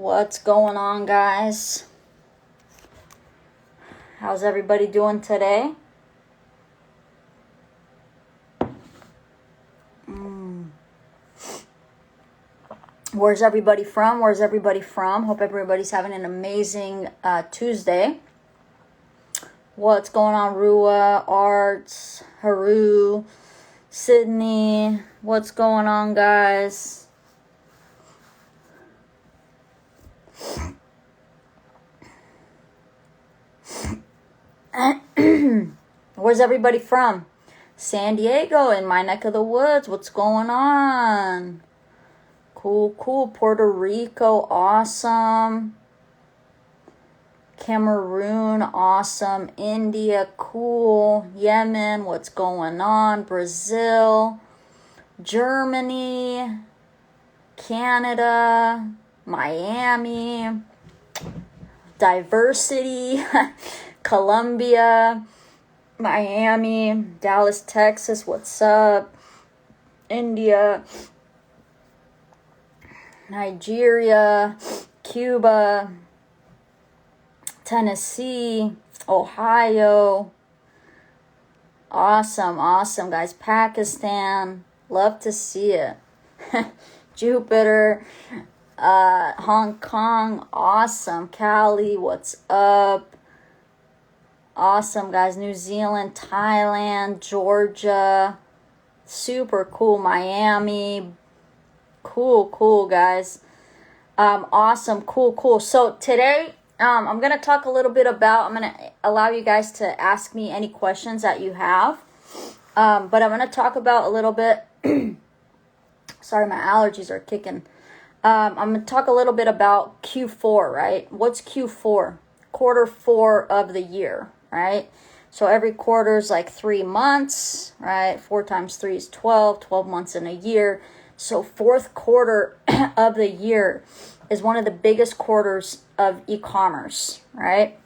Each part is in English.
What's going on, guys? How's everybody doing today? Where's everybody from? Hope everybody's having an amazing Tuesday. What's going on, Rua, Arts, Haru, Sydney? What's going on, guys? Where's everybody from? San Diego, in my neck of the woods. What's going on? Cool. Puerto Rico, awesome. Cameroon, awesome. India, cool. Yemen, what's going on? Brazil, Germany, Canada, Miami, diversity, Colombia, Miami, Dallas, Texas, what's up? India, Nigeria, Cuba, Tennessee, Ohio. Awesome, guys. Pakistan, love to see it. Jupiter, Hong Kong, awesome. Cali, what's up? Awesome, guys. New Zealand, Thailand, Georgia, super cool. Miami, cool, guys. Awesome, cool. So today, I'm going to talk a little bit about, I'm going to allow you guys to ask me any questions that you have. But I'm going to talk about a little bit, sorry, my allergies are kicking. I'm going to talk a little bit about Q4, right? What's Q4? Quarter 4 of the year, right? So every quarter is like 3 months, right? 4 times 3 is 12 months in a year. So fourth quarter of the year is one of the biggest quarters of e-commerce, right?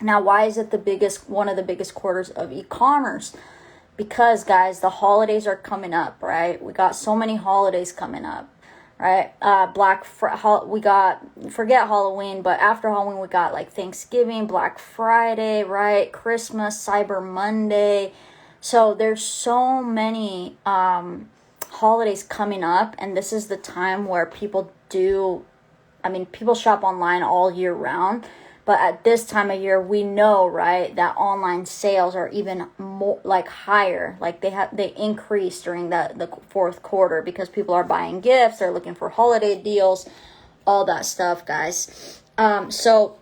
Now, why is it one of the biggest quarters of e-commerce? Because, guys, the holidays are coming up, right? We got so many holidays coming up, right? Forget Halloween, but after Halloween, we got like Thanksgiving, Black Friday, right? Christmas, Cyber Monday. So there's so many holidays coming up, and this is the time where people shop online all year round, but at this time of year, we know, right, that online sales are even more higher, they increase during the fourth quarter because people are buying gifts, they're looking for holiday deals, all that stuff, guys. So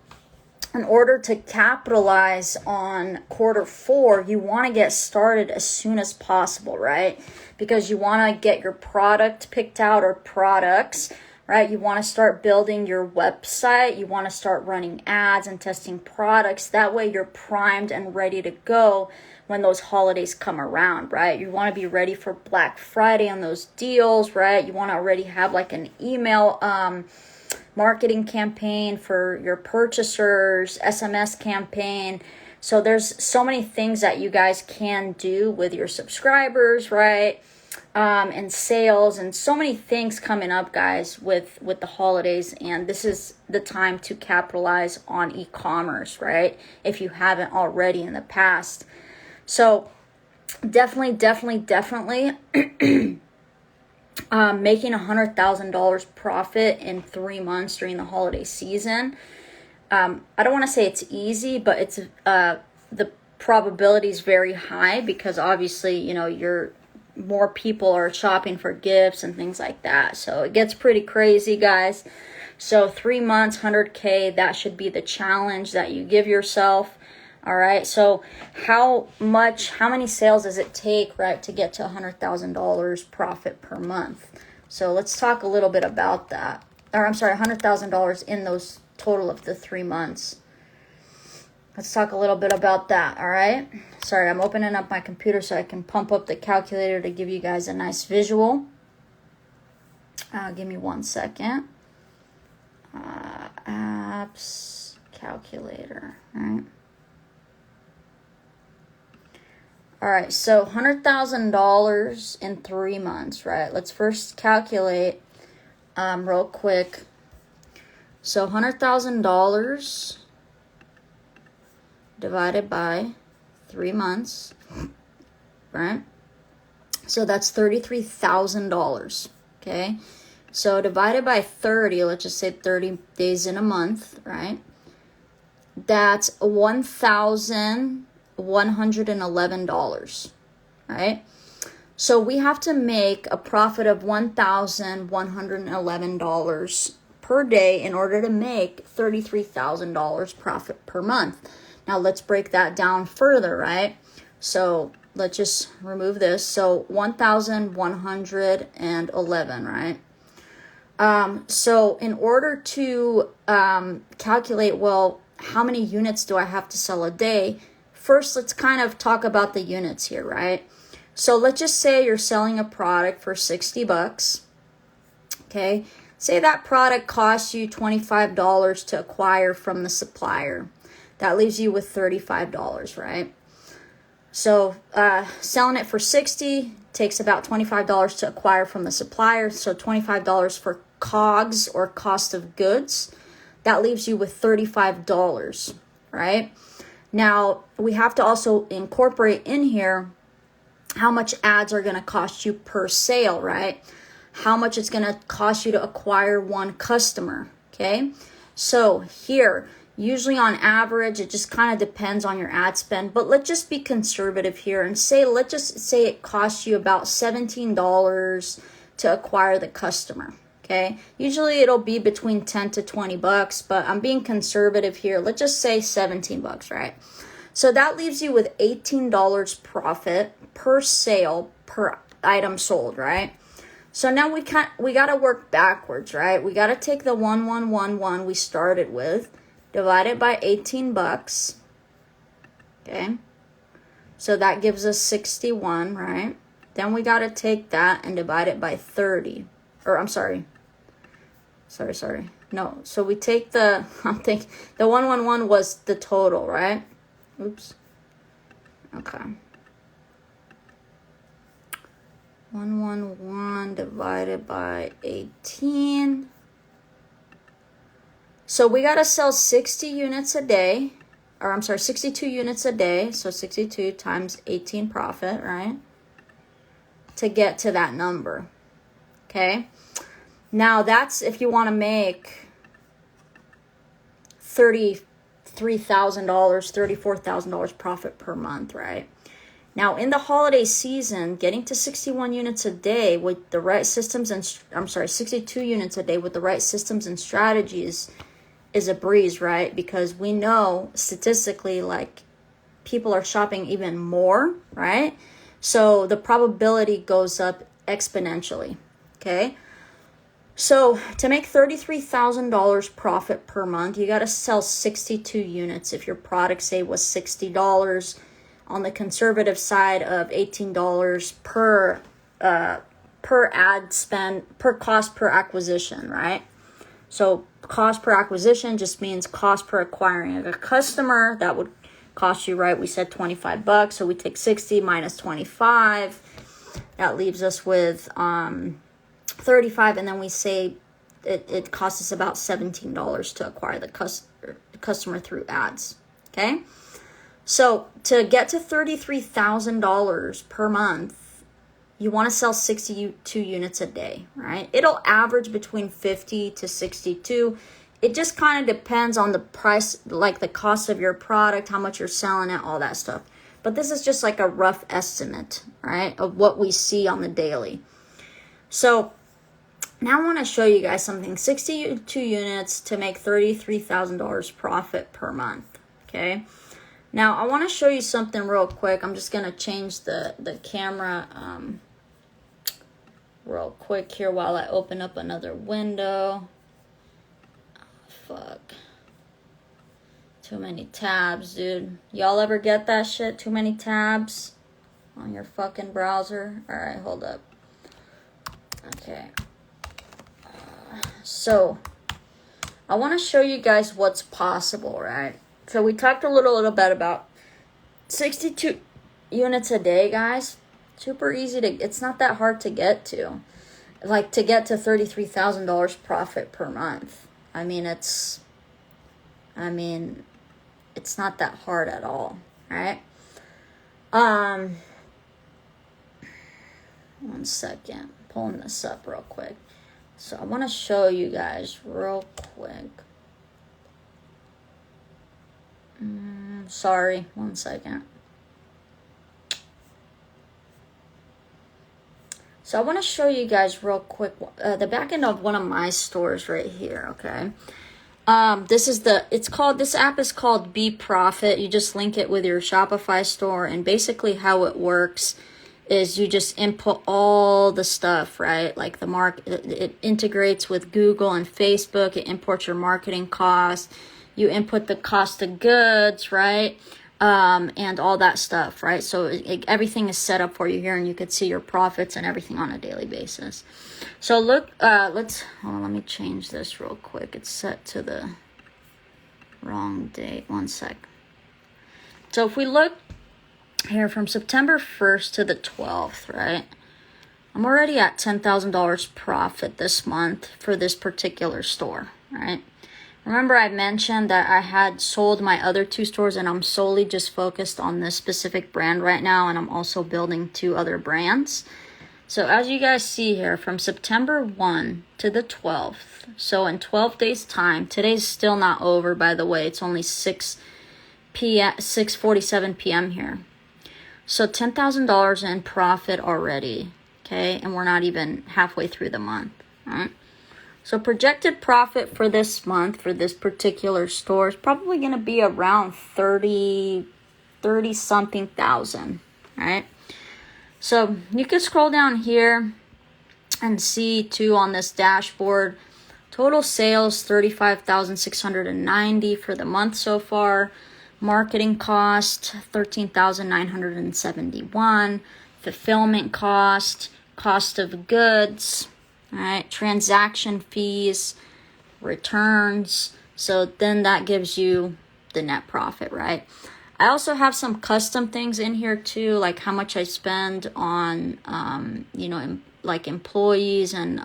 in order to capitalize on quarter 4, you want to get started as soon as possible, right? Because you want to get your product picked out, or products, right? You want to start building your website. You want to start running ads and testing products. That way you're primed and ready to go when those holidays come around, right? You want to be ready for Black Friday on those deals, right? You want to already have like an email marketing campaign for your purchasers, SMS campaign. So there's so many things that you guys can do with your subscribers, right? And sales, and so many things coming up, guys, with the holidays. And this is the time to capitalize on e-commerce, right? If you haven't already in the past. So definitely making $100,000 profit in 3 months during the holiday season. I don't want to say it's easy, but it's the probability is very high because obviously, more people are shopping for gifts and things like that. So it gets pretty crazy, guys. So 3 months, 100K, that should be the challenge that you give yourself. All right. So how many sales does it take, right, to get to $100,000 profit per month? So let's talk a little bit about that. Or I'm sorry, $100,000 in those total of the 3 months. Let's talk a little bit about that, all right? Sorry, I'm opening up my computer so I can pump up the calculator to give you guys a nice visual. Give me 1 second. Apps, calculator, all right? All right, so $100,000 in 3 months, right? Let's first calculate real quick. So $100,000 divided by 3 months, right? So that's $33,000, okay? So divided by 30, let's just say 30 days in a month, right? That's $1,111, right? So we have to make a profit of $1,111 per day in order to make $33,000 profit per month. Now let's break that down further, right? So let's just remove this. So 1,111, right? So in order to calculate, well, how many units do I have to sell a day? First, let's kind of talk about the units here, right? So let's just say you're selling a product for $60, okay? Say that product costs you $25 to acquire from the supplier. That leaves you with $35, right? So selling it for $60 takes about $25 to acquire from the supplier. So $25 for COGS, or cost of goods. That leaves you with $35, right? Now, we have to also incorporate in here how much ads are going to cost you per sale, right? How much it's going to cost you to acquire one customer, okay? So here, usually on average, it just kind of depends on your ad spend, but let's just be conservative here and let's just say it costs you about $17 to acquire the customer, okay? Usually it'll be between 10 to 20 bucks, but I'm being conservative here. Let's just say 17 bucks, right? So that leaves you with $18 profit per sale per item sold, right? So now we got to work backwards, right? We got to take the 1111 we started with, divide it by 18 bucks. Okay? So that gives us 61, right? Then we got to take that and divide it by 30. Or I'm sorry. Sorry. No. So we take the 111 was the total, right? Oops. Okay. 111 divided by 18. So we got to sell 60 units a day. Or I'm sorry, 62 units a day. So 62 times 18 profit, right? To get to that number. Okay. Now that's if you want to make $33,000, $34,000 profit per month, right? Now in the holiday season, getting to 61 units a day with the right systems and 62 units a day with the right systems and strategies is a breeze, right? Because we know statistically, like, people are shopping even more, right? So the probability goes up exponentially, okay? So to make $33,000 profit per month, you got to sell 62 units. If your product, say, was $60, on the conservative side of $18 per ad spend, per cost per acquisition, right? So cost per acquisition just means cost per acquiring a customer. That would cost you, right? We said 25 bucks. So we take 60 minus 25. That leaves us with 35, and then we say it costs us about $17 to acquire the customer through ads, okay? So to get to $33,000 per month, you want to sell 62 units a day, right? It'll average between 50 to 62. It just kind of depends on the price, like the cost of your product, how much you're selling it, all that stuff. But this is just like a rough estimate, right, of what we see on the daily. So now I want to show you guys something. 62 units to make $33,000 profit per month, okay? Now, I want to show you something real quick. I'm just going to change the camera real quick here while I open up another window. Fuck. Too many tabs, dude. Y'all ever get that shit? Too many tabs on your fucking browser? Alright, hold up. Okay. So, I want to show you guys what's possible, right? So we talked a little bit about 62 units a day, guys. Super easy to, it's not that hard to get to. Like to get to $33,000 profit per month. I mean, it's not that hard at all, right? One second, pulling this up real quick. So I want to show you guys real quick. Sorry, one second. So I want to show you guys real quick the back end of one of my stores right here, okay? This app is called Be Profit. You just link it with your Shopify store, and basically how it works is you just input all the stuff, right? Like it integrates with Google and Facebook. It imports your marketing costs. You input the cost of goods, right? And all that stuff, right? So everything is set up for you here, and you could see your profits and everything on a daily basis. So look, let me change this real quick. It's set to the wrong date. One sec. So if we look here from September 1st to the 12th, right? I'm already at $10,000 profit this month for this particular store, right? Remember I mentioned that I had sold my other 2 stores and I'm solely just focused on this specific brand right now, and I'm also building 2 other brands. So as you guys see here, from September 1 to the 12th, so in 12 days time, today's still not over, by the way, it's only 6:47 p.m. here. So $10,000 in profit already, okay? And we're not even halfway through the month, all right? So projected profit for this month, for this particular store, is probably going to be around 30 something thousand, right? So you can scroll down here and see too on this dashboard, total sales 35,690 for the month so far. Marketing cost 13,971. Fulfillment cost of goods, all right, transaction fees, returns. So then that gives you the net profit, right? I also have some custom things in here too, like how much I spend on, like employees and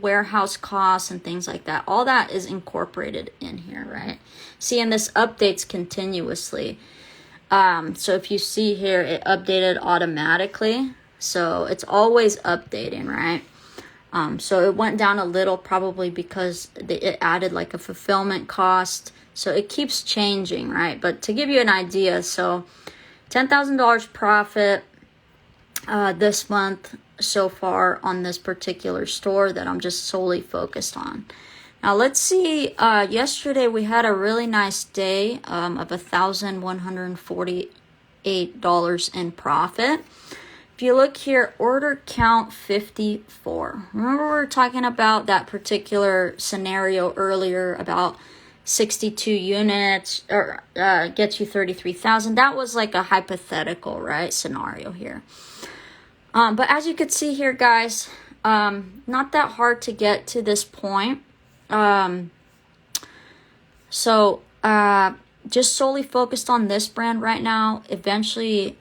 warehouse costs and things like that. All that is incorporated in here, right? See, and this updates continuously. So if you see here, it updated automatically. So it's always updating, right? So it went down a little probably because it added like a fulfillment cost. So it keeps changing, right? But to give you an idea, so $10,000 profit this month so far on this particular store that I'm just solely focused on. Now let's see, yesterday we had a really nice day of $1,148 in profit. If you look here, order count 54. Remember we were talking about that particular scenario earlier about 62 units or gets you 33,000. That was like a hypothetical, right, scenario here. But as you could see here, guys, not that hard to get to this point. Just solely focused on this brand right now. Eventually,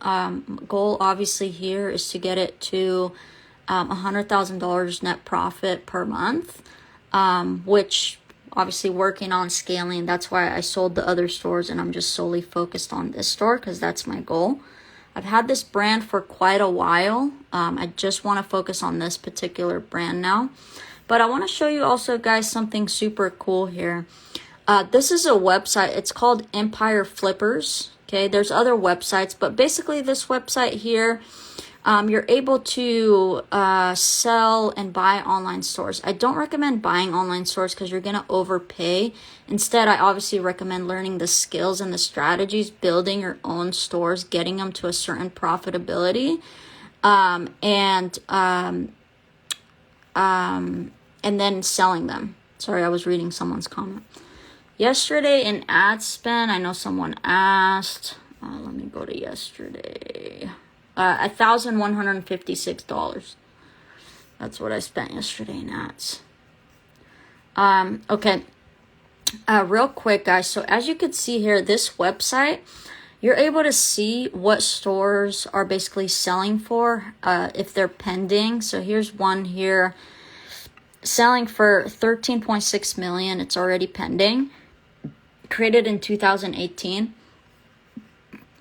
goal obviously here is to get it to $100,000 net profit per month, which obviously working on scaling. That's why I sold the other stores and I'm just solely focused on this store because that's my goal. I've had this brand for quite a while. I just want to focus on this particular brand now. But I want to show you also, guys, something super cool here. This is a website. It's called Empire Flippers. Okay, there's other websites, but basically this website here, you're able to sell and buy online stores. I don't recommend buying online stores because you're going to overpay. Instead, I obviously recommend learning the skills and the strategies, building your own stores, getting them to a certain profitability, and then selling them. Sorry, I was reading someone's comment. Yesterday in ad spend, I know someone asked. Let me go to yesterday. $1,156. That's what I spent yesterday in ads. Okay. Real quick, guys. So as you could see here, this website, you're able to see what stores are basically selling for if they're pending. So here's one here. selling for 13.6 million. It's already pending. Created in 2018.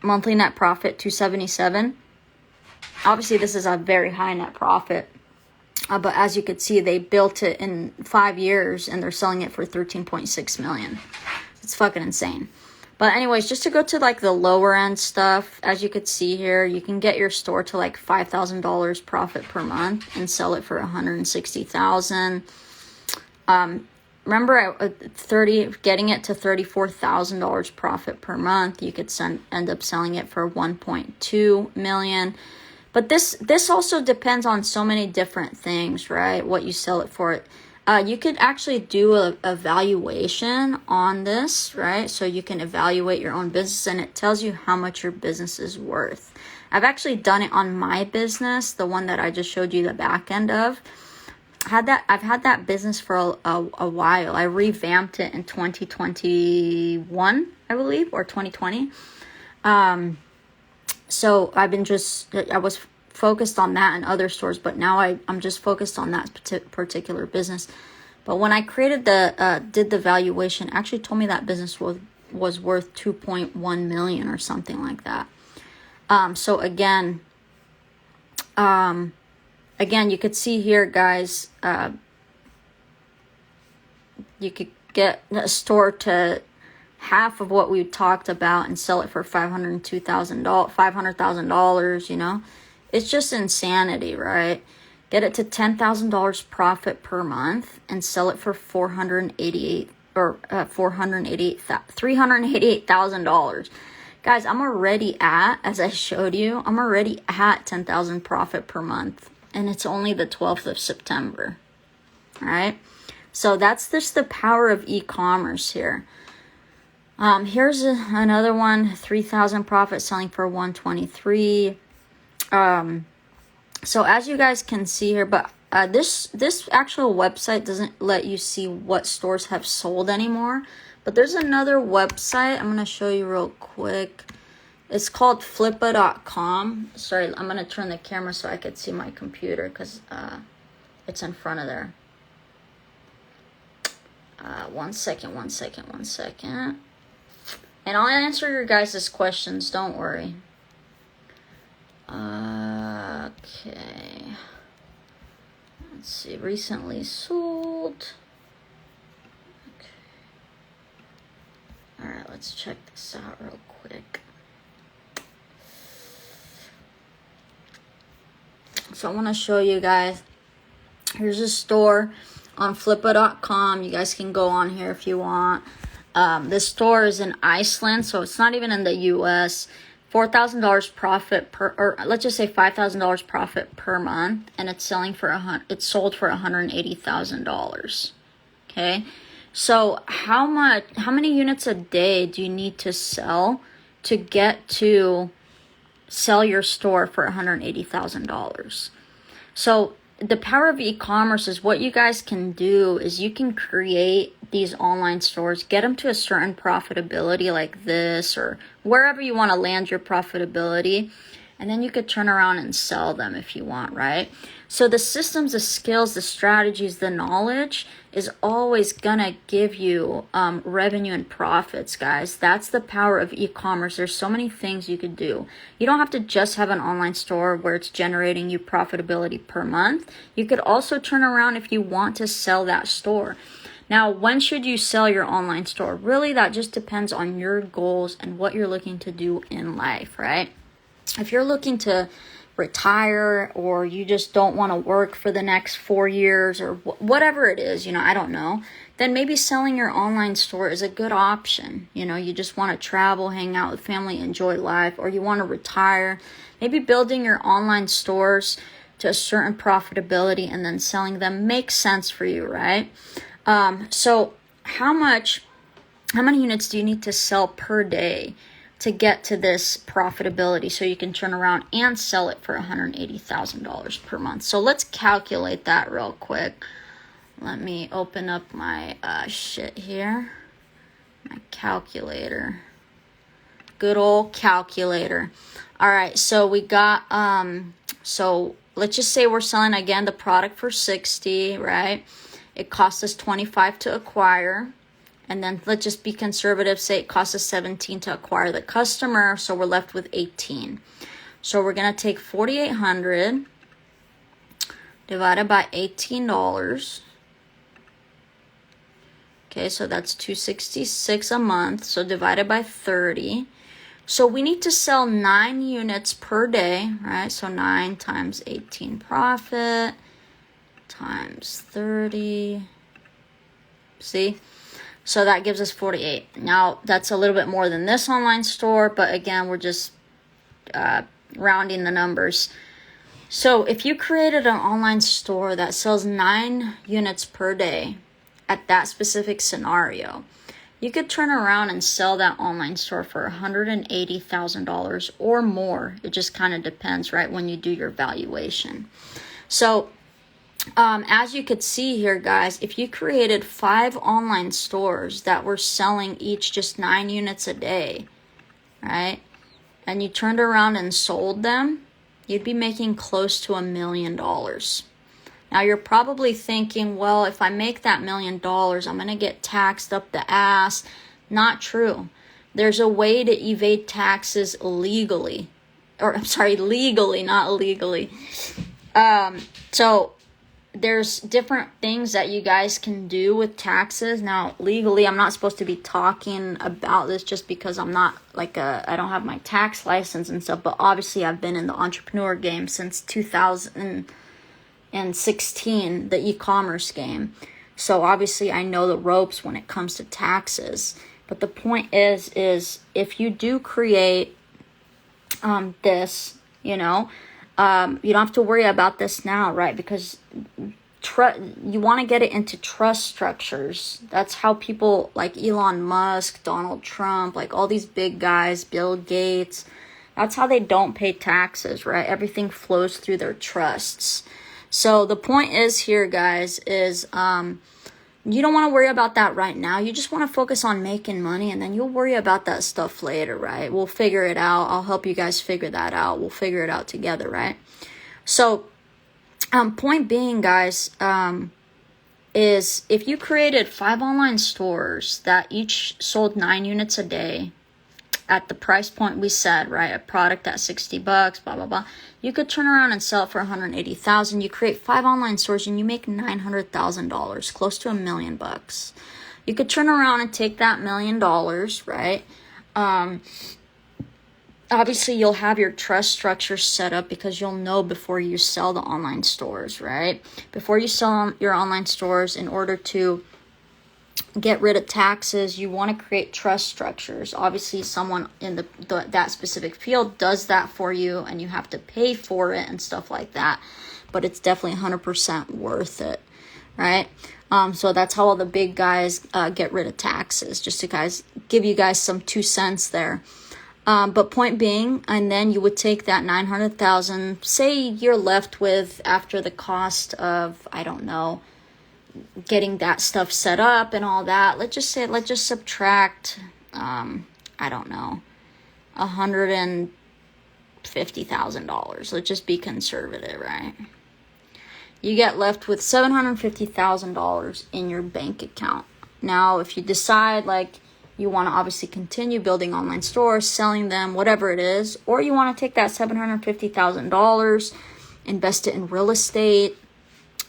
Monthly net profit 277. Obviously, this is a very high net profit. But as you could see, they built it in 5 years and they're selling it for 13.6 million. It's fucking insane. But anyways, just to go to like the lower end stuff, as you could see here, you can get your store to like $5,000 profit per month and sell it for $160,000. Remember, getting it to $34,000 profit per month, you could end up selling it for 1.2 million. But this also depends on so many different things, right? What you sell it for. You could actually do a valuation on this, right? So you can evaluate your own business and it tells you how much your business is worth. I've actually done it on my business, the one that I just showed you the back end of. I've had that business for a while. I revamped it in 2021, I believe, or 2020. So I was focused on that and other stores, but now I'm just focused on that particular business. But when I created did the valuation, actually told me that business was worth 2.1 million or something like that. So again, you could see here, guys, you could get a store to half of what we talked about and sell it for $500,000, you know. It's just insanity, right? Get it to $10,000 profit per month and sell it for $388,000. Guys, I'm already at, as I showed you, I'm already at 10,000 profit per month, and it's only the 12th of September. All right? So that's just the power of e-commerce here. Here's another one, 3,000 profit selling for 123. So as you guys can see here, but this actual website doesn't let you see what stores have sold anymore. But there's another website I'm going to show you real quick. It's called flippa.com. Sorry, I'm going to turn the camera so I could see my computer because it's in front of there. One second. And I'll answer your guys' questions, don't worry. Okay. Let's see, recently sold. Okay. Alright, let's check this out real quick. So I want to show you guys. Here's a store on flippa.com. You guys can go on here if you want. This store is in Iceland, so it's not even in the US. $4,000 profit or let's just say $5,000 profit per month, and it's sold for $180,000. Okay, so how many units a day do you need to sell to get to sell your store for $180,000? So the power of e-commerce is what you guys can do is you can create these online stores, get them to a certain profitability like this or wherever you want to land your profitability, and then you could turn around and sell them if you want, right? So the systems, the skills, the strategies, the knowledge is always gonna give you revenue and profits, guys. That's the power of e-commerce. There's so many things you could do. You don't have to just have an online store where it's generating you profitability per month. You could also turn around if you want to sell that store. Now, when should you sell your online store? Really, that just depends on your goals and what you're looking to do in life, right? If you're looking to retire or you just don't want to work for the next 4 years or whatever it is, I don't know, then maybe selling your online store is a good option. You just want to travel, hang out with family, enjoy life, or you want to retire. Maybe building your online stores to a certain profitability and then selling them makes sense for you, right? So how many units do you need to sell per day to get to this profitability so you can turn around and sell it for $180,000 per month? So let's calculate that real quick. Let me open up my shit here. My calculator. Good old calculator. All right, so we got, so let's just say we're selling again the product for 60, right? It costs us 25 to acquire. And then let's just be conservative, say it costs us 17 to acquire the customer, so we're left with 18. So we're going to take 4,800 divided by $18. Okay, so that's $266 a month, so divided by 30. So we need to sell 9 units per day, right? So 9 times 18 profit times 30. See? So that gives us 48. Now, that's a little bit more than this online store, but again, we're just rounding the numbers. So if you created an online store that sells 9 units per day at that specific scenario, you could turn around and sell that online store for $180,000 or more. It just kind of depends, right, when you do your valuation. So as you could see here, guys, if you created 5 online stores that were selling each just 9 units a day, right, and you turned around and sold them, you'd be making close to $1 million. Now, you're probably thinking, well, if I make that $1 million, I'm going to get taxed up the ass. Not true. There's a way to evade taxes legally. Or, I'm sorry, legally, not illegally. So there's different things that you guys can do with taxes. Now, legally, I'm not supposed to be talking about this just because I'm not I don't have my tax license and stuff, but obviously I've been in the entrepreneur game since 2016, the e-commerce game. So obviously I know the ropes when it comes to taxes. But the point is if you do create this, you don't have to worry about this now, right? Because you want to get it into trust structures. That's how people like Elon Musk, Donald Trump, like all these big guys, Bill Gates, that's how they don't pay taxes, right? Everything flows through their trusts. So the point is here, guys, is you don't want to worry about that right now. You just want to focus on making money, and then you'll worry about that stuff later, right? We'll figure it out. I'll help you guys figure that out. We'll figure it out together, right? So point being, guys, is if you created 5 online stores that each sold 9 units a day at the price point we said, right? A product at $60, blah, blah, blah. You could turn around and sell it for $180,000. You create 5 online stores and you make $900,000, close to $1 million. You could turn around and take that $1 million, right? Obviously, you'll have your trust structure set up because you'll know before you sell the online stores, right? Before you sell your online stores, in order to get rid of taxes, you want to create trust structures. Obviously, someone in that specific field does that for you, and you have to pay for it and stuff like that. But it's definitely 100% worth it, right? So that's how all the big guys get rid of taxes. Just to give you guys some 2 cents there. But point being, and then you would take that 900,000. Say you're left with, after the cost of, I don't know, getting that stuff set up and all that, let's just subtract I don't know, $150,000. Let's just be conservative, right? You get left with $750,000 in your bank account. Now, if you decide you want to obviously continue building online stores, selling them, whatever it is, or you want to take that $750,000, invest it in real estate,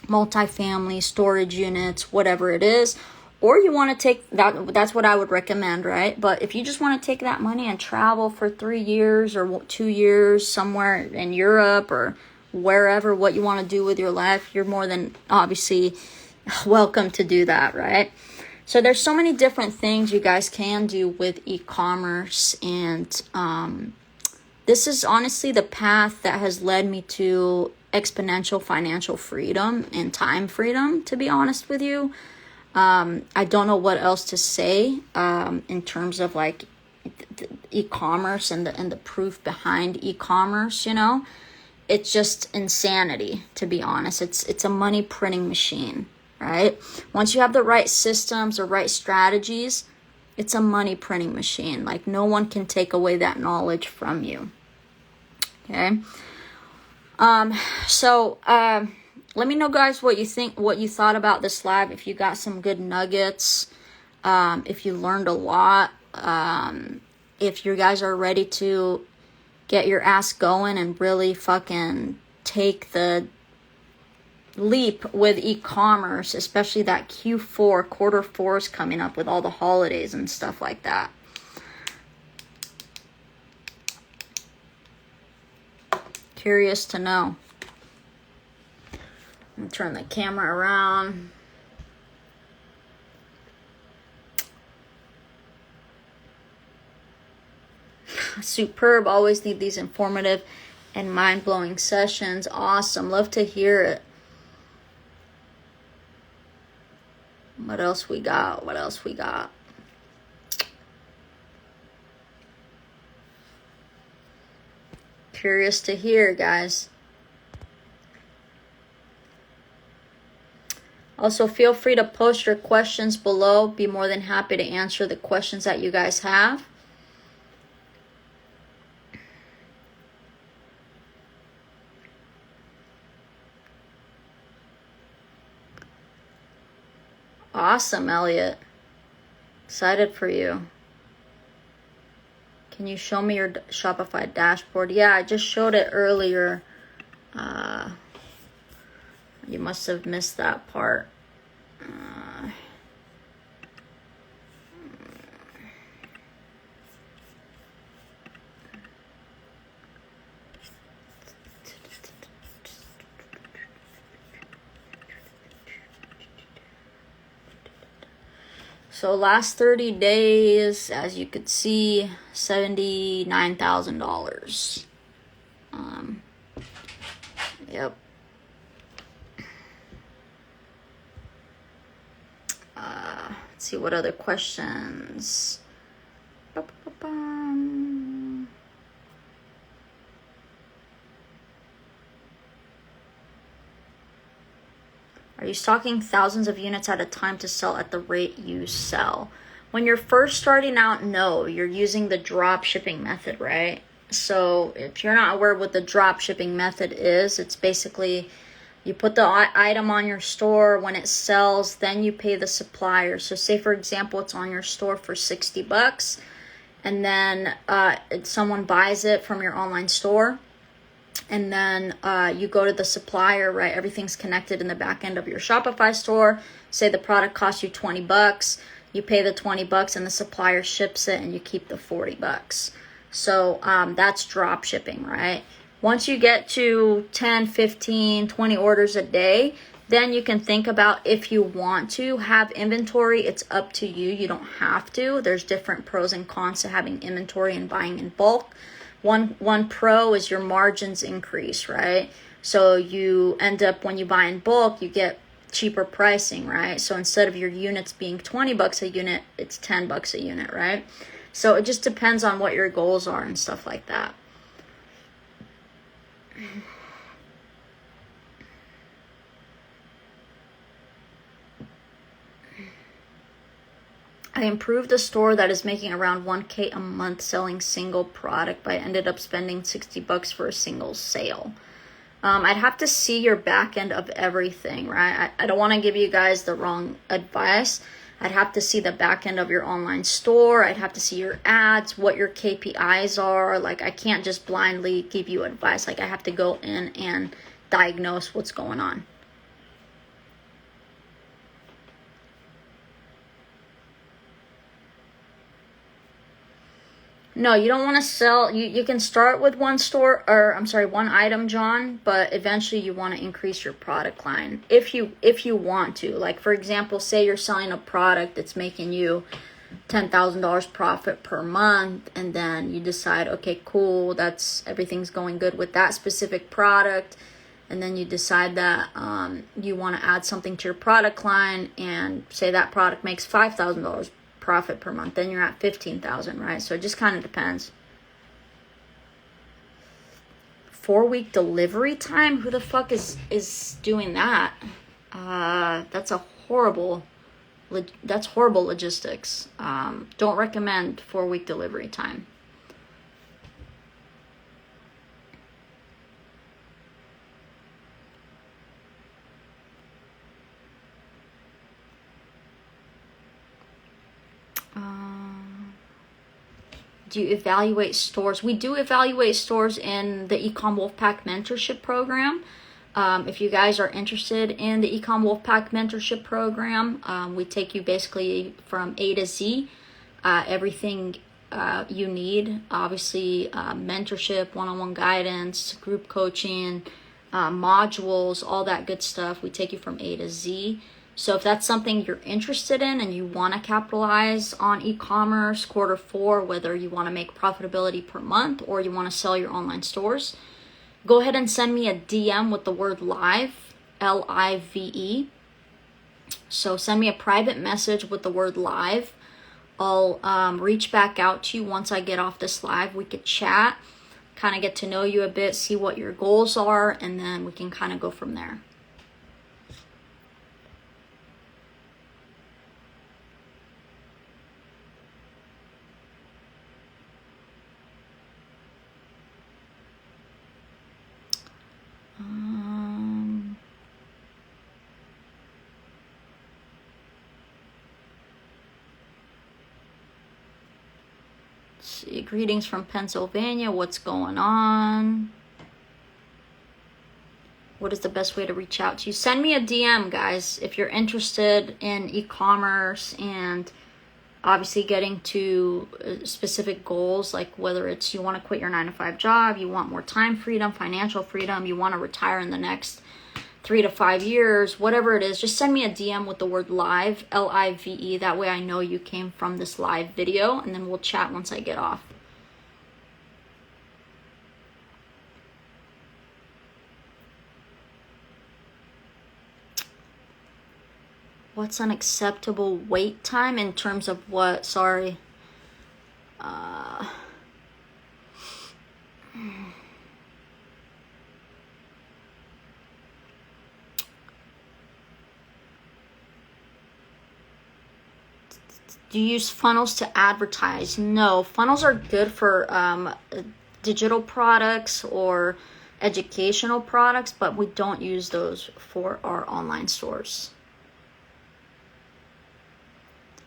multifamily, storage units, whatever it is, or you want to take that's what I would recommend, right? But if you just want to take that money and travel for 3 years or 2 years somewhere in Europe or wherever, what you want to do with your life, you're more than obviously welcome to do that, right? So there's so many different things you guys can do with e-commerce, and this is honestly the path that has led me to exponential financial freedom and time freedom, to be honest with you. I don't know what else to say in terms of e-commerce and the proof behind e-commerce, It's just insanity, to be honest. It's a money printing machine, right? Once you have the right systems or right strategies, it's a money printing machine. No one can take away that knowledge from you. Okay? Let me know, guys, what you think, what you thought about this live. If you got some good nuggets, if you learned a lot, if you guys are ready to get your ass going and really fucking take the leap with e-commerce, especially that Q4, quarter four is coming up with all the holidays and stuff like that. Curious to know. I'm gonna turn the camera around. Superb. Always need these informative and mind-blowing sessions. Awesome. Love to hear it. What else we got? What else we got? Curious to hear, guys. Also, feel free to post your questions below. Be more than happy to answer the questions that you guys have. Awesome, Elliot. Excited for you. Can you show me your Shopify dashboard? Yeah, I just showed it earlier. You must have missed that part. So last 30 days, as you could see, $79,000. Yep. Let's see what other questions. Are you stocking thousands of units at a time to sell at the rate you sell? When you're first starting out, no, you're using the drop shipping method, right? So if you're not aware what the drop shipping method is, it's basically you put the item on your store. When it sells, then you pay the supplier. So say, for example, it's on your store for $60, and then someone buys it from your online store. And then you go to the supplier, right? Everything's connected in the back end of your Shopify store. Say the product costs you $20. You pay the $20 and the supplier ships it and you keep the $40. So that's drop shipping, right? Once you get to 10, 15, 20 orders a day, then you can think about if you want to have inventory. It's up to you. You don't have to. There's different pros and cons to having inventory and buying in bulk. One pro is your margins increase, right? So you end up, when you buy in bulk, you get cheaper pricing, right? So instead of your units being $20 a unit, it's $10 a unit, right? So it just depends on what your goals are and stuff like that. I improved a store that is making around $1,000 a month selling single product, but I ended up spending $60 for a single sale. I'd have to see your back end of everything, right? I don't want to give you guys the wrong advice. I'd have to see the back end of your online store. I'd have to see your ads, what your KPIs are. Like, I can't just blindly give you advice. Like, I have to go in and diagnose what's going on. No, you don't want to sell. You can start with one item, John, but eventually you want to increase your product line if you want to. Like, for example, say you're selling a product that's making you $10,000 profit per month, and then you decide, okay, cool, everything's going good with that specific product, and then you decide that you want to add something to your product line, and say that product makes $5,000 profit per month, then you're at 15,000, right? So it just kind of depends. 4-week delivery time? Who the fuck is doing that? That's horrible logistics. Don't recommend 4-week delivery time. Do you evaluate stores? We do evaluate stores in the Ecom Wolfpack mentorship program. If you guys are interested in the Ecom Wolfpack mentorship program, we take you basically from A to Z, everything you need. Obviously, mentorship, one-on-one guidance, group coaching, modules, all that good stuff. We take you from A to Z. So if that's something you're interested in and you want to capitalize on e-commerce Q4, whether you want to make profitability per month or you want to sell your online stores, go ahead and send me a DM with the word live, L-I-V-E. So send me a private message with the word live. I'll reach back out to you once I get off this live. We could chat, kind of get to know you a bit, see what your goals are, and then we can kind of go from there. See, greetings from Pennsylvania. What's going on? What is the best way to reach out to you? Send me a DM, guys, if you're interested in e-commerce and obviously getting to specific goals, like whether it's you want to quit your 9-to-5 job, you want more time freedom, financial freedom, you want to retire in the next 3 to 5 years, whatever it is, just send me a DM with the word live, L-I-V-E. That way I know you came from this live video, and then we'll chat once I get off. What's an acceptable wait time in terms of what? Sorry. Do you use funnels to advertise? No, funnels are good for digital products or educational products, but we don't use those for our online stores.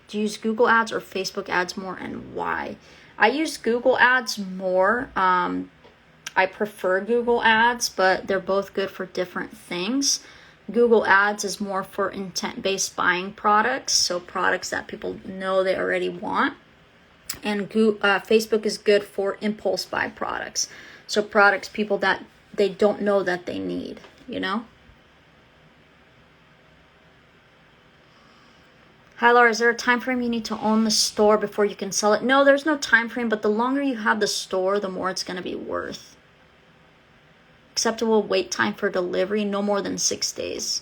Do you use Google ads or Facebook ads more, and why? I use Google ads more. I prefer Google ads, but they're both good for different things. Google ads is more for intent-based buying products, so products that people know they already want. And Facebook is good for impulse buy products, so products people that they don't know that they need, you know? Hi Laura, is there a time frame you need to own the store before you can sell it? No, there's no time frame, but the longer you have the store, the more it's going to be worth. Acceptable wait time for delivery, no more than 6 days.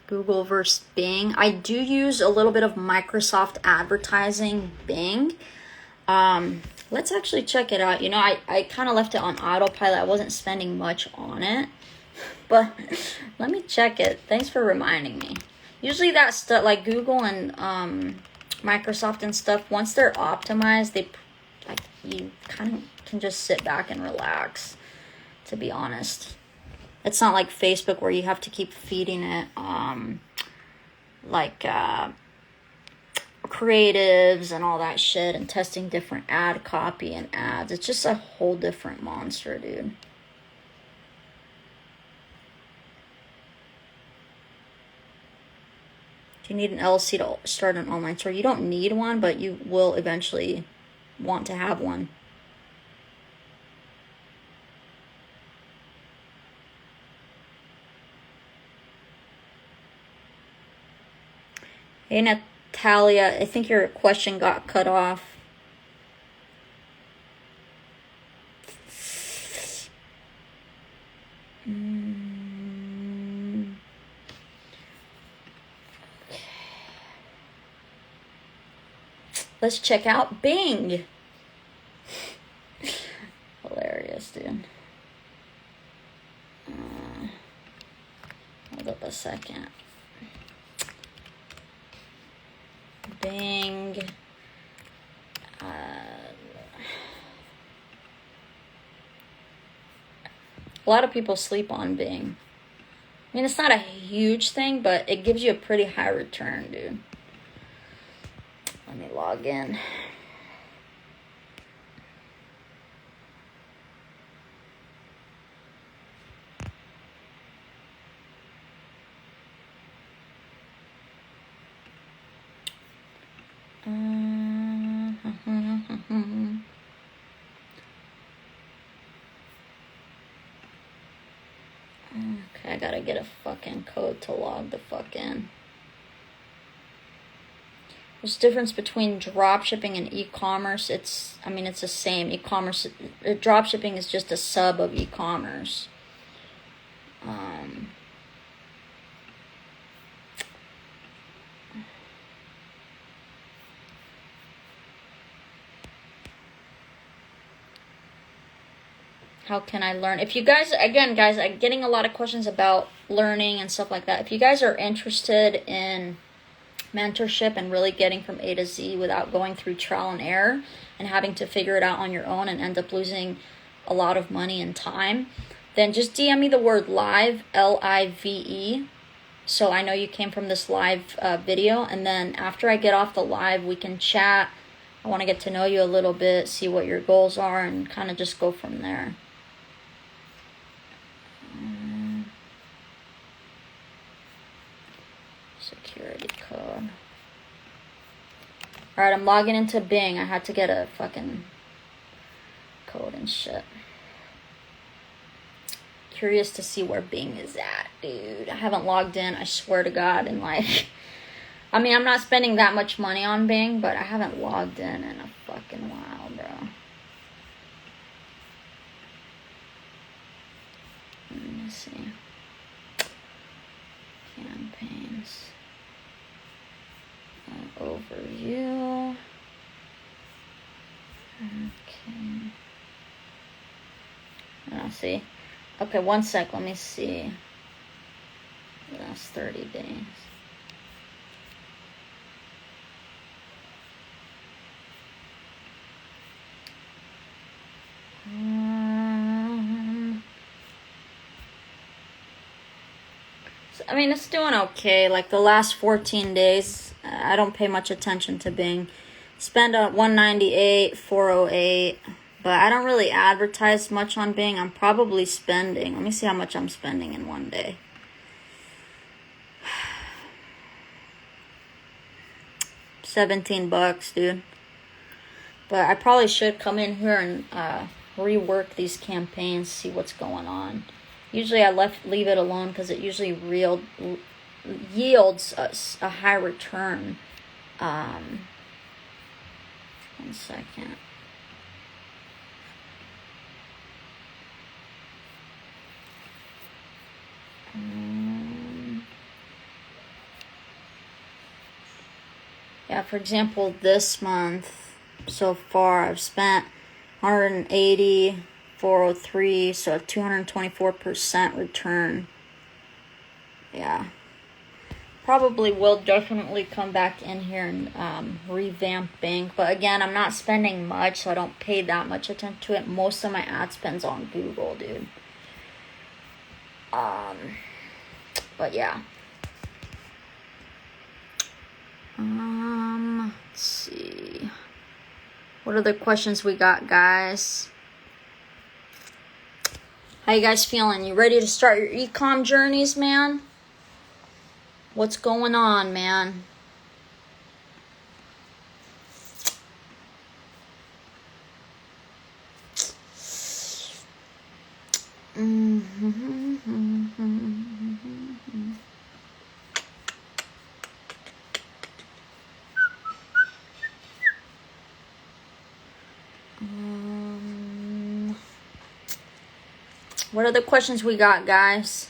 Google versus Bing. I do use a little bit of Microsoft advertising Bing. Let's actually check it out. You know, I kind of left it on autopilot. I wasn't spending much on it. But let me check it. Thanks for reminding me. Usually that stuff, like Google and Microsoft and stuff, once they're optimized, you kind of can just sit back and relax, to be honest. It's not like Facebook where you have to keep feeding it creatives and all that shit and testing different ad copy and ads. It's just a whole different monster, dude. Do you need an LLC to start an online store? You don't need one, but you will eventually want to have one. Hey, Natalia, I think your question got cut off. Let's check out Bing. Hilarious, dude. Hold up a second. Bing A lot of people sleep on Bing. I mean, it's not a huge thing, but it gives you a pretty high return, dude. Let me log in. Okay, I gotta get a fucking code to log the fuck in. There's a difference between dropshipping and e-commerce. It's the same. E-commerce, dropshipping is just a sub of e-commerce. How can I learn? If you guys, again, guys, I'm getting a lot of questions about learning and stuff like that. If you guys are interested in mentorship and really getting from A to Z without going through trial and error and having to figure it out on your own and end up losing a lot of money and time, then just DM me the word live, LIVE, so I know you came from this live video. And then after I get off the live, we can chat. I want to get to know you a little bit, see what your goals are, and kind of just go from there. Security code. Alright, I'm logging into Bing. I had to get a fucking code and shit. Curious to see where Bing is at, dude. I haven't logged in, I swear to God, and like, I mean, I'm not spending that much money on Bing, but I haven't logged in a fucking while, bro. Let me see. Campaigns. Overview. Okay. I'll see. Okay, one sec. Let me see. Last 30 days. I mean, it's doing okay. Like the last 14 days, I don't pay much attention to Bing. Spend 198, 408, but I don't really advertise much on Bing. I'm probably spending. Let me see how much I'm spending in one day. $17, dude. But I probably should come in here and rework these campaigns, see what's going on. Usually I leave it alone because it usually yields us a high return. 1 second. Yeah, for example, this month so far I've spent 180, 403, so a 224% return. Yeah. Probably will definitely come back in here and revamp Bing. But again, I'm not spending much, so I don't pay that much attention to it. Most of my ad spend's on Google, dude. But yeah. Let's see. What other questions we got, guys? How you guys feeling? You ready to start your ecom journeys, man? What's going on, man? What other questions we got, guys?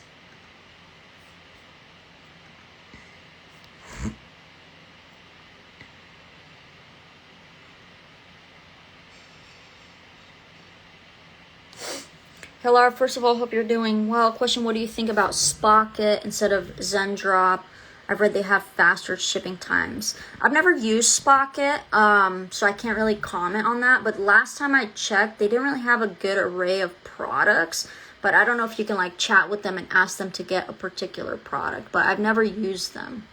Hello, first of all, hope you're doing well. Question, what do you think about Spocket instead of Zendrop? I've read they have faster shipping times. I've never used Spocket, so I can't really comment on that. But last time I checked, they didn't really have a good array of products. But I don't know if you can like chat with them and ask them to get a particular product. But I've never used them.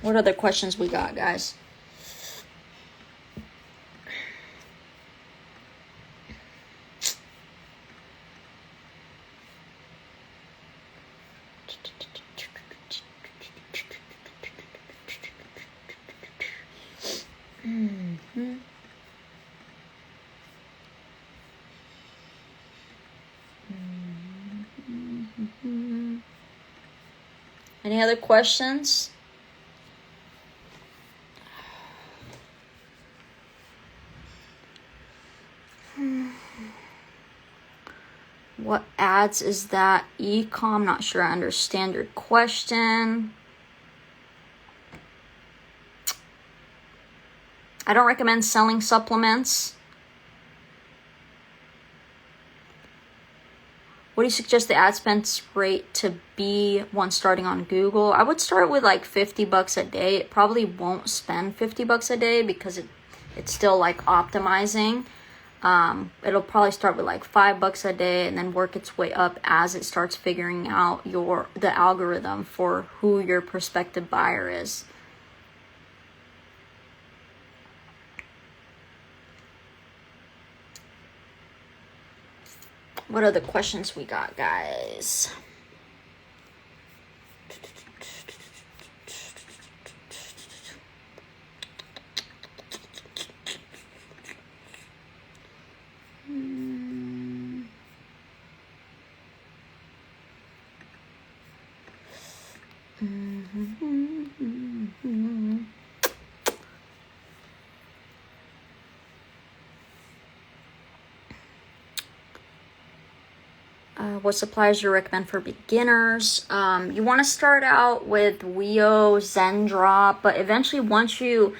What other questions we got, guys? Any other questions? What ads is that? Ecom, not sure I understand your question. I don't recommend selling supplements. What do you suggest the ad spend rate to be once starting on Google? I would start with like $50 a day. It probably won't spend $50 a day because it's still like optimizing. It'll probably start with like $5 a day and then work its way up as it starts figuring out the algorithm for who your prospective buyer is. What other questions we got, guys? What suppliers you recommend for beginners? You want to start out with Weo, Zendrop, but eventually once you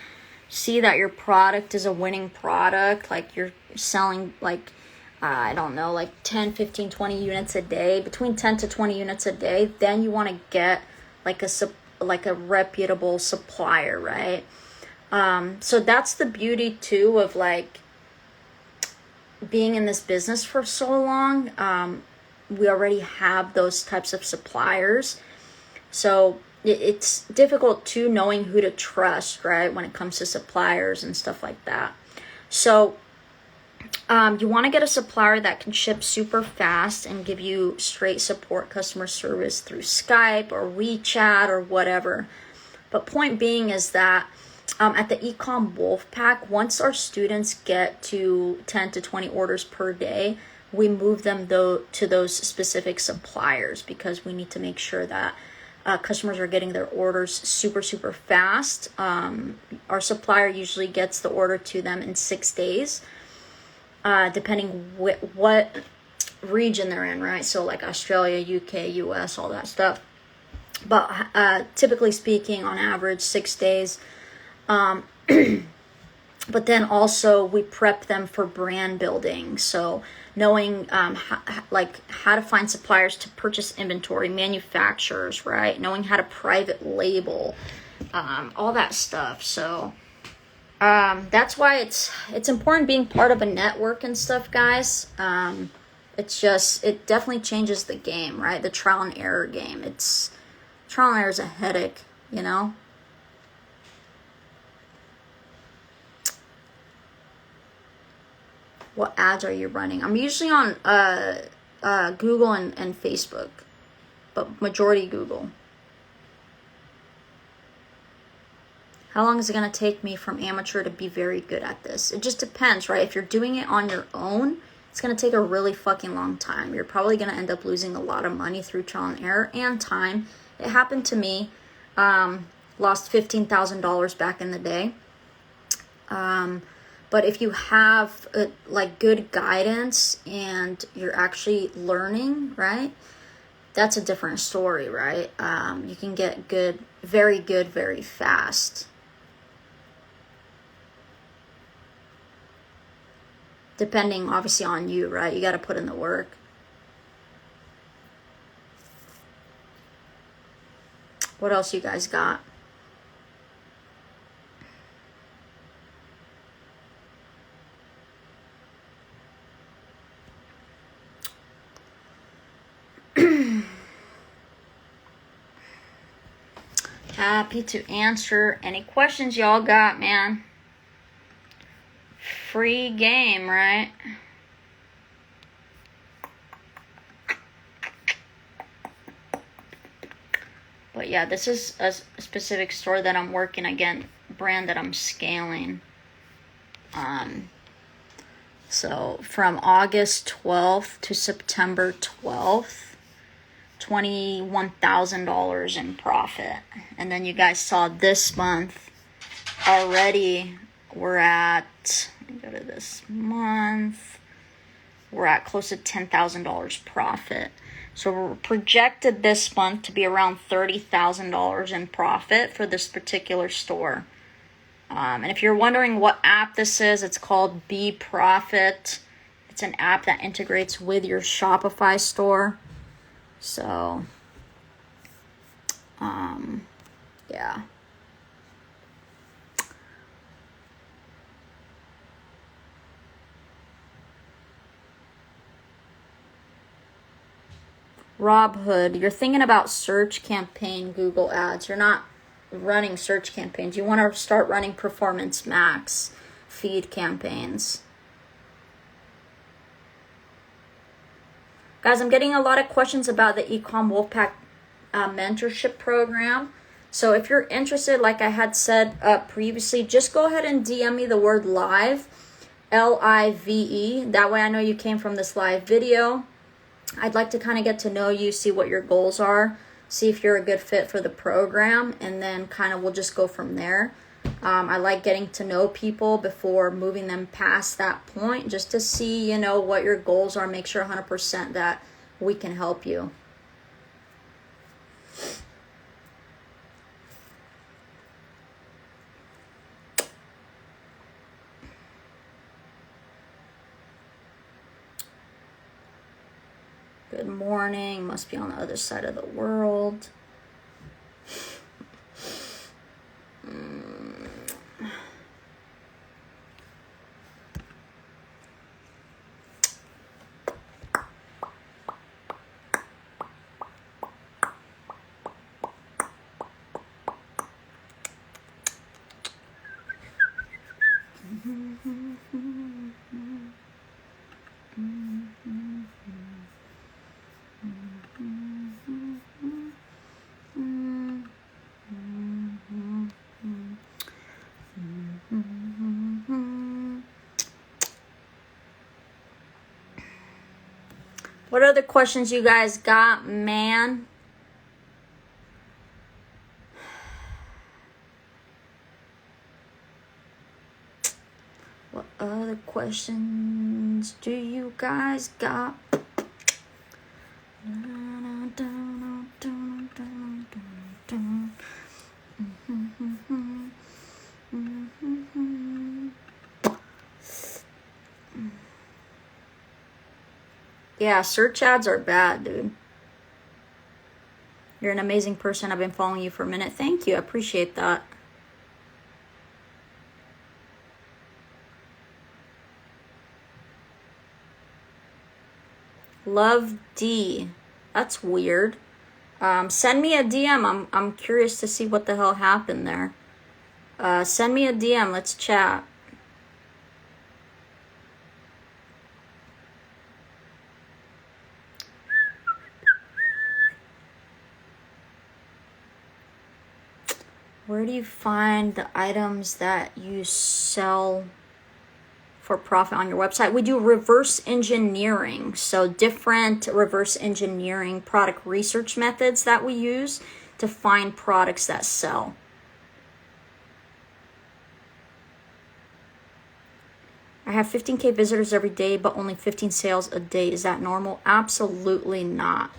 see that your product is a winning product, like you're selling like, I don't know, like 10, 15, 20 units a day, between 10 to 20 units a day, then you want to get like a reputable supplier, right? So that's the beauty too of like being in this business for so long. We already have those types of suppliers. So it's difficult too knowing who to trust, right? When it comes to suppliers and stuff like that. So you want to get a supplier that can ship super fast and give you straight support customer service through Skype or WeChat or whatever. But point being is that at the Ecom Wolfpack, once our students get to 10 to 20 orders per day, we move them to those specific suppliers because we need to make sure that customers are getting their orders super, super fast. Our supplier usually gets the order to them in 6 days, depending what region they're in, right? So like Australia, UK, US, all that stuff. But typically speaking, on average, 6 days. But then also we prep them for brand building. So knowing how to find suppliers to purchase inventory, manufacturers, right? Knowing how to private label, all that stuff. So that's why it's important being part of a network and stuff, guys. It definitely changes the game, right? The trial and error game. Trial and error is a headache, you know? What ads are you running? I'm usually on Google and Facebook, but majority Google. How long is it going to take me from amateur to be very good at this? It just depends, right? If you're doing it on your own, it's going to take a really fucking long time. You're probably going to end up losing a lot of money through trial and error and time. It happened to me. Lost $15,000 back in the day. But if you have like good guidance and you're actually learning, right? That's a different story, right? You can get good, very fast. Depending obviously on you, right? You got to put in the work. What else you guys got? Happy to answer any questions y'all got, man. Free game, right? But yeah, this is a specific store that I'm working, again, brand that I'm scaling. So from August 12th to September 12th, $21,000 in profit. And then you guys saw this month already, we're at, let me go to this month, we're at close to $10,000 profit. So we're projected this month to be around $30,000 in profit for this particular store. And if you're wondering what app this is, it's called Be Profit. It's an app that integrates with your Shopify store. So, yeah. Rob Hood, you're thinking about search campaign Google ads. You're not running search campaigns. You want to start running Performance Max feed campaigns. Guys, I'm getting a lot of questions about the Ecom Wolfpack mentorship program. So if you're interested, like I had said previously, just go ahead and DM me the word live, L-I-V-E. That way I know you came from this live video. I'd like to kind of get to know you, see what your goals are, see if you're a good fit for the program, and then kind of we'll just go from there. I like getting to know people before moving them past that point, just to see, you know, what your goals are, make sure 100% that we can help you. Good morning. Must be on the other side of the world. What other questions you guys got, man? What other questions do you guys got? Yeah, search ads are bad, dude. You're an amazing person. I've been following you for a minute. Thank you. I appreciate that. Love D. That's weird. Send me a DM. I'm curious to see what the hell happened there. Send me a DM. Let's chat. Where do you find the items that you sell for profit on your website? We do reverse engineering. So different reverse engineering product research methods that we use to find products that sell. I have 15K visitors every day, but only 15 sales a day. Is that normal? Absolutely not.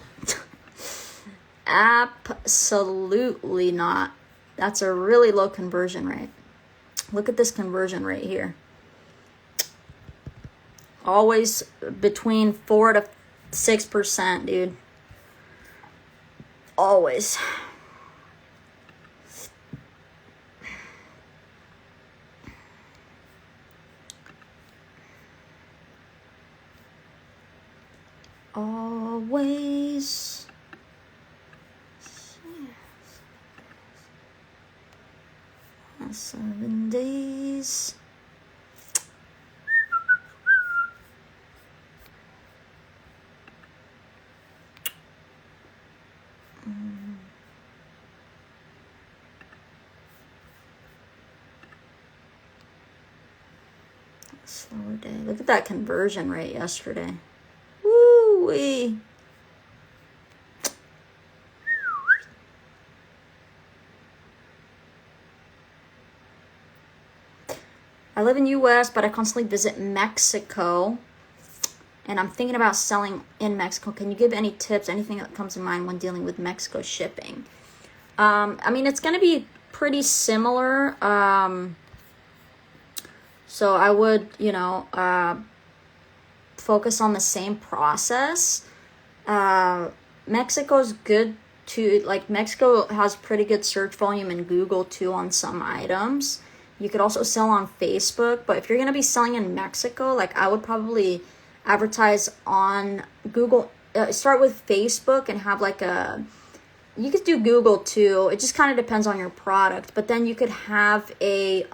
Absolutely not. That's a really low conversion rate. Look at this conversion rate here. Always between 4 to 6%, dude. Always. always. 7 days. Slower day. Look at that conversion rate yesterday. Woo-wee. I live in US, but I constantly visit Mexico. And I'm thinking about selling in Mexico. Can you give any tips, anything that comes to mind when dealing with Mexico shipping? I mean, it's going to be pretty similar. So I would, focus on the same process. Mexico's good to, like, Mexico has pretty good search volume in Google too on some items. You could also sell on Facebook, but if you're going to be selling in Mexico, like, I would probably advertise on Google. Start with Facebook and have like you could do Google too. It just kind of depends on your product, but then you could have a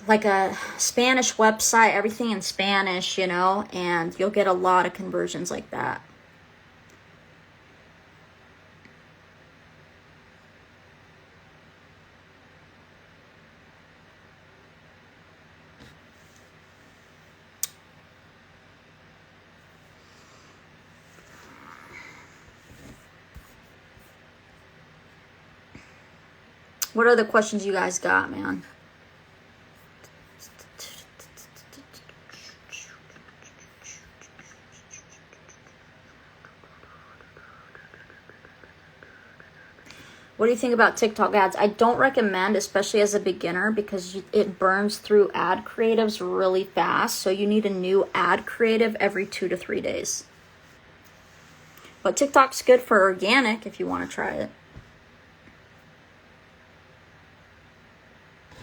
like a Spanish website, everything in Spanish, and you'll get a lot of conversions like that. What other questions you guys got, man? What do you think about TikTok ads? I don't recommend, especially as a beginner, because it burns through ad creatives really fast. So you need a new ad creative every 2 to 3 days. But TikTok's good for organic if you want to try it.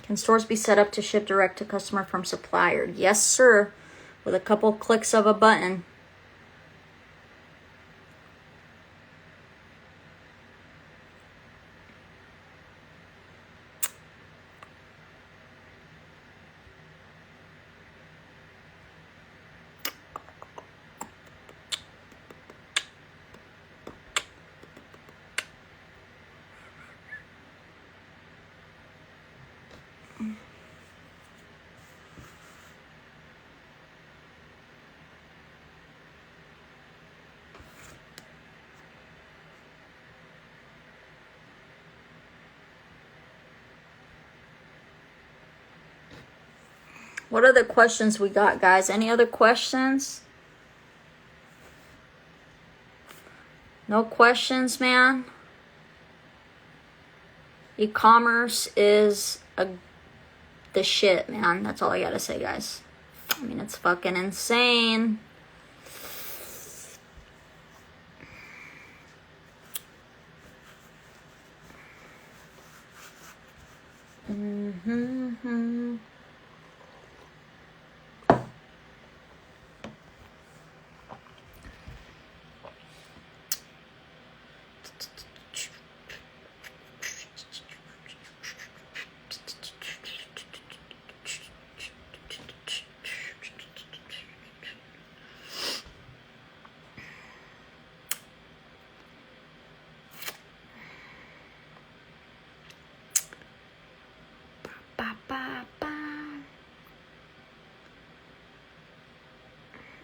Can stores be set up to ship direct to customer from supplier? Yes, sir. With a couple clicks of a button. What other questions we got, guys? Any other questions? No questions, man? E-commerce is the shit, man. That's all I gotta say, guys. I mean, it's fucking insane.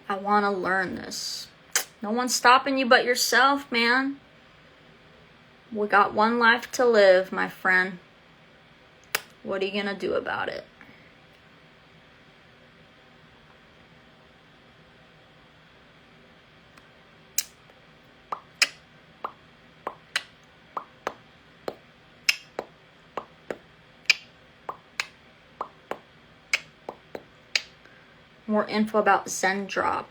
I want to learn this. No one's stopping you but yourself, man. We got one life to live, my friend. What are you going to do about it? More info about ZenDrop.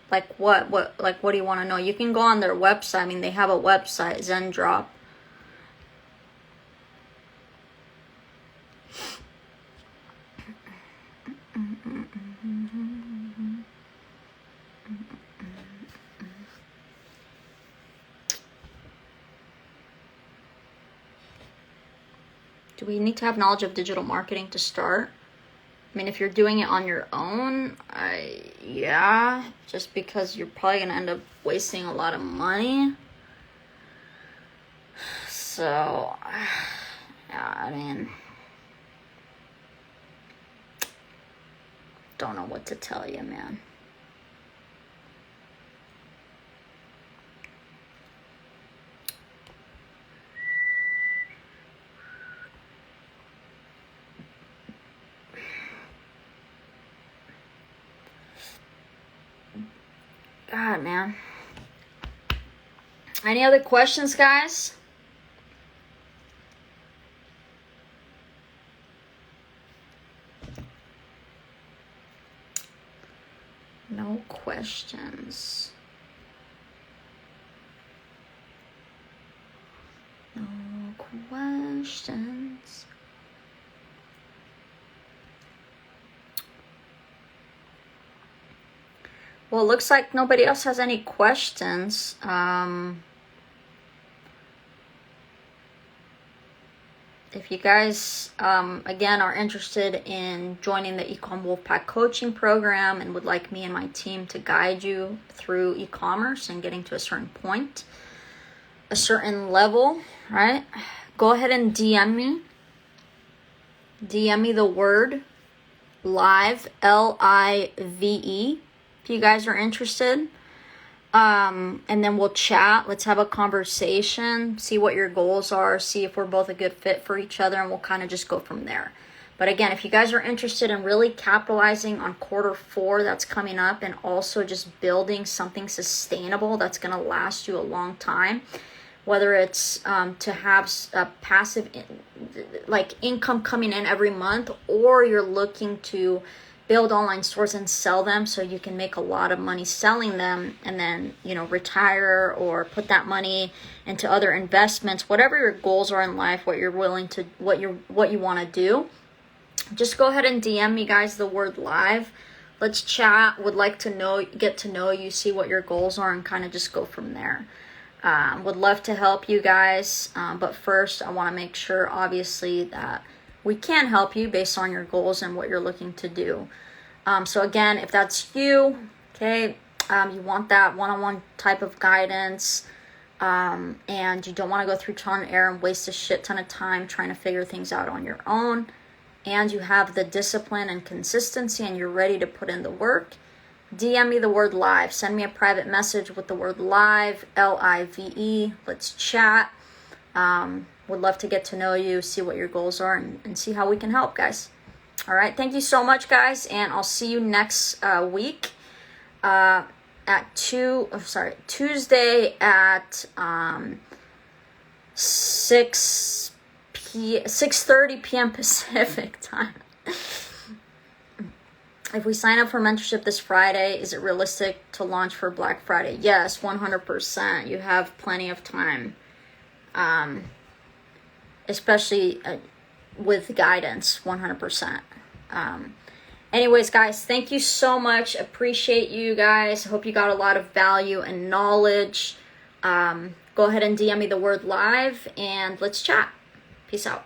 Like what do you want to know? You can go on their website. I mean, they have a website, ZenDrop. Do we need to have knowledge of digital marketing to start? I mean, if you're doing it on your own, yeah, just because you're probably going to end up wasting a lot of money. So, yeah, I mean, don't know what to tell you, man. God, man. Any other questions, guys? No questions. No questions. Well, it looks like nobody else has any questions. If you guys, again, are interested in joining the Ecom Wolfpack coaching program and would like me and my team to guide you through e-commerce and getting to a certain point, a certain level, right? Go ahead and DM me. DM me the word live, LIVE, if you guys are interested. And then we'll chat. Let's have a conversation, see what your goals are, see if we're both a good fit for each other, and we'll kind of just go from there. But again, if you guys are interested in really capitalizing on quarter 4 that's coming up and also just building something sustainable that's going to last you a long time, whether it's to have a passive like income coming in every month, or you're looking to build online stores and sell them so you can make a lot of money selling them and then, you know, retire or put that money into other investments, whatever your goals are in life, what you're willing to, what you want to do, just go ahead and DM me, guys, the word live. Let's chat. Would like to get to know you, see what your goals are, and kind of just go from there. Would love to help you guys, but first I want to make sure, obviously, that we can help you based on your goals and what you're looking to do. So again, if that's you, okay, you want that one-on-one type of guidance, and you don't want to go through trial and error and waste a shit ton of time trying to figure things out on your own, and you have the discipline and consistency and you're ready to put in the work, DM me the word live. Send me a private message with the word live, LIVE. Let's chat. Would love to get to know you, see what your goals are, and see how we can help, guys. All right. Thank you so much, guys. And I'll see you next week at Tuesday at 6:30 p.m. Pacific time. If we sign up for mentorship this Friday, is it realistic to launch for Black Friday? Yes, 100%. You have plenty of time, especially with guidance, 100%. Anyways, guys, thank you so much. Appreciate you guys. Hope you got a lot of value and knowledge. Go ahead and DM me the word live, and let's chat. Peace out.